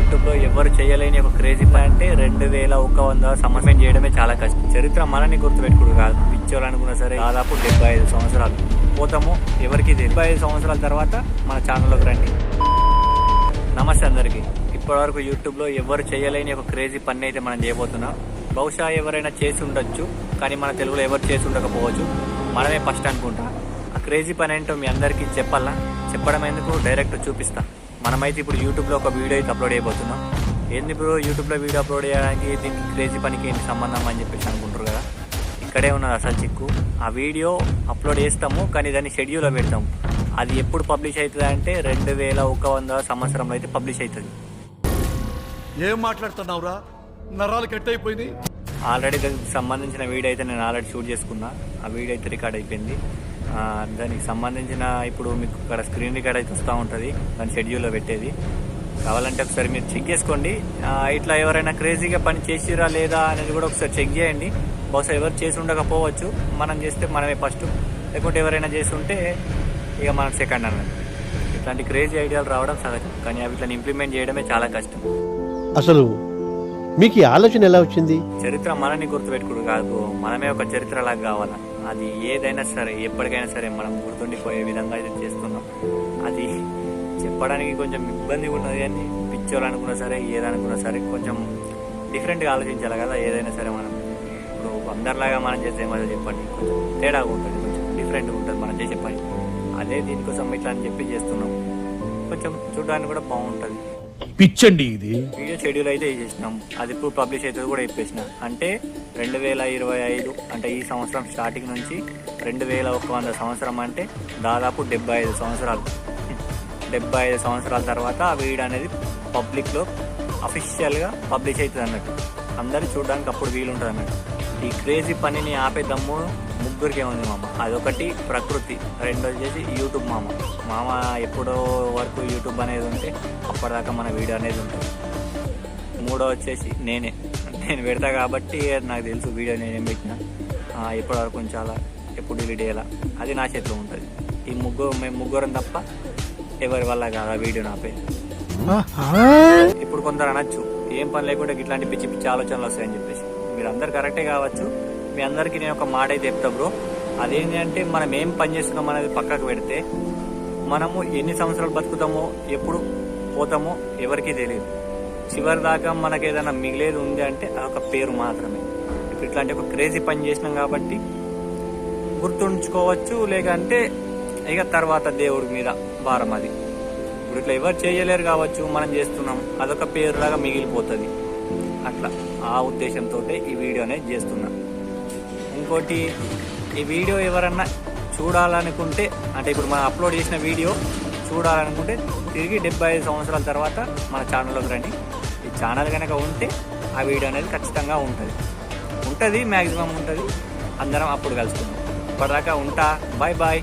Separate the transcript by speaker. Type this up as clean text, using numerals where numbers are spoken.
Speaker 1: యూట్యూబ్లో ఎవరు చేయలేని ఒక క్రేజీ పని అంటే 2100 సంవత్సరం చేయడమే చాలా కష్టం. చరిత్ర మనని గుర్తుపెట్టుకోడు కాదు, పిచ్చోళ్ళనుకున్నా సరే దాదాపు 75 సంవత్సరాలు పోతాము. ఎవరికి 75 సంవత్సరాల తర్వాత మన ఛానల్లోకి రండి. నమస్తే అందరికీ. ఇప్పటివరకు యూట్యూబ్లో ఎవరు చేయలేని ఒక క్రేజీ పని అయితే మనం చేయబోతున్నాం. బహుశా ఎవరైనా చేసి ఉండొచ్చు, కానీ మన తెలుగులో ఎవరు చేసి ఉండకపోవచ్చు. మనమే ఫస్ట్ అనుకుంటా. ఆ క్రేజీ పని ఏంటో మీ అందరికీ చెప్పడం ఎందుకు, డైరెక్ట్ చూపిస్తా. మనమైతే ఇప్పుడు యూట్యూబ్లో ఒక వీడియో అయితే అప్లోడ్ చేయబోతున్నాం. ఏంది ఇప్పుడు యూట్యూబ్లో వీడియో అప్లోడ్ చేయడానికి దీనికి క్రేజీ పనికి ఏంటి సంబంధం అని చెప్పేసి అనుకుంటారు కదా. ఇక్కడే ఉన్నది అసలు చిక్కు. ఆ వీడియో అప్లోడ్ చేస్తాము, కానీ దాన్ని షెడ్యూల్లో పెడతాము. అది ఎప్పుడు పబ్లిష్ అవుతుంది అంటే 2100 సంవత్సరంలో అయితే పబ్లిష్ అవుతుంది.
Speaker 2: ఏం మాట్లాడుతున్నావురా, నరాలు కట్ అయిపోయింది.
Speaker 1: ఆల్రెడీ దానికి సంబంధించిన వీడియో అయితే నేను ఆల్రెడీ షూట్ చేసుకున్నా. ఆ వీడియో అయితే రికార్డ్ అయిపోయింది. దానికి సంబంధించిన ఇప్పుడు మీకు ఇక్కడ స్క్రీన్ రికార్డ్ అయితే వస్తూ ఉంటుంది, దాని షెడ్యూల్లో పెట్టేది. కావాలంటే ఒకసారి మీరు చెక్ చేసుకోండి. ఇట్లా ఎవరైనా క్రేజీగా పని చేసిరా లేదా అనేది కూడా ఒకసారి చెక్ చేయండి. బహుశా ఎవరు చేసి ఉండకపోవచ్చు. మనం చేస్తే మనమే ఫస్ట్, లేకుంటే ఎవరైనా చేసి ఉంటే ఇక మనం సెకండ్ అన్నది. ఇట్లాంటి క్రేజీ ఐడియాలు రావడం సహజం, కానీ అవి ఇట్లా ఇంప్లిమెంట్ చేయడమే చాలా కష్టం.
Speaker 3: అసలు మీకు ఈ ఆలోచన ఎలా వచ్చింది?
Speaker 1: చరిత్ర మనని గుర్తుపెట్టుకోడు కాదు, మనమే ఒక చరిత్రలాగా కావాలా. అది ఏదైనా సరే, ఎప్పటికైనా సరే మనం గుర్తుండిపోయే విధంగా అయితే చేస్తున్నాం. అది చెప్పడానికి కొంచెం ఇబ్బందిగా ఉన్నది, కానీ పిచ్చోళ్ళనుకున్నా సరే ఏదనుకున్నా సరే కొంచెం డిఫరెంట్గా ఆలోచించాలి కదా. ఏదైనా సరే మనం ఇప్పుడు అందరిలాగా మనం చేస్తే ఏమో చెప్పండి, కొంచెం తేడాగా ఉంటుంది, కొంచెం డిఫరెంట్గా ఉంటుంది మనం చేసే పని. అదే దీనికోసం ఇట్లా అని చెప్పి చేస్తున్నాం. కొంచెం చూడడానికి కూడా బాగుంటుంది.
Speaker 2: పిచ్చండి ఇది.
Speaker 1: వీడియో షెడ్యూల్ అయితే చేసినాం. అది ఇప్పుడు పబ్లిష్ అవుతుంది కూడా చెప్పేసిన. అంటే 2025 అంటే ఈ సంవత్సరం స్టార్టింగ్ నుంచి 2100 సంవత్సరం అంటే దాదాపు 75 సంవత్సరాలు. 75 సంవత్సరాల తర్వాత ఆ వీడియో అనేది పబ్లిక్లో అఫీషియల్గా పబ్లిష్ అవుతుంది అన్నట్టు. అందరూ చూడడానికి అప్పుడు వీలుంటుంది అన్నట్టు. ఈ క్రేజీ పనిని ఆపే దమ్ము ముగ్గురికే ఉంది మామ. అదొకటి ప్రకృతి, రెండోది వచ్చేసి యూట్యూబ్ మామ ఎప్పుడో వరకు యూట్యూబ్ అనేది ఉంటే అప్పటిదాకా మన వీడియో అనేది ఉంటుంది. మూడో వచ్చేసి నేను పెడతా కాబట్టి నాకు తెలుసు వీడియో నేనేం పెట్టినా ఎప్పటి వరకు ఉంచాలా, ఎప్పుడు డిలీట్ చేయాలా, అది నా చేతిలో ఉంటుంది. మేము ముగ్గురం తప్ప ఎవరి వల్ల కాదు ఆ వీడియో నాపే. ఇప్పుడు కొందరు అనొచ్చు, ఏం పని లేకుండా ఇట్లాంటి పిచ్చి పిచ్చి ఆలోచనలు వస్తాయని చెప్పేసి. మీరు అందరు కరెక్టే కావచ్చు. మీ అందరికీ నేను ఒక మాట అయితే చెప్తా బ్రో. అదేంటి అంటే మనం ఏం పని చేస్తున్నాం అనేది పక్కకు పెడితే మనము ఎన్ని సంవత్సరాలు బతుకుతామో, ఎప్పుడు పోతామో ఎవరికీ తెలియదు. చివరి దాకా మనకు ఏదైనా మిగిలేదు ఉంది అంటే అదొక పేరు మాత్రమే. ఇప్పుడు ఇట్లాంటి ఒక క్రేజీ పని చేసినాం కాబట్టి గుర్తుంచుకోవచ్చు, లేకంటే ఇక తర్వాత దేవుడి మీద భారం. అది ఇప్పుడు ఇట్లా ఎవరు చేయలేరు కావచ్చు, మనం చేస్తున్నాం, అదొక పేరులాగా మిగిలిపోతుంది. అట్లా ఆ ఉద్దేశంతో ఈ వీడియో అనేది చేస్తున్నా. ఇంకోటి, ఈ వీడియో ఎవరన్నా చూడాలనుకుంటే, అంటే ఇప్పుడు మనం అప్లోడ్ చేసిన వీడియో చూడాలనుకుంటే తిరిగి 75 సంవత్సరాల తర్వాత మన ఛానల్లోకి రండి. ఈ ఛానల్ కనుక ఉంటే ఆ వీడియో అనేది ఖచ్చితంగా ఉంటుంది, మ్యాక్సిమం ఉంటుంది. అందరం అప్పుడు కలుసుకుందాం. ఇప్పటిదాకా ఉంటా. Bye bye.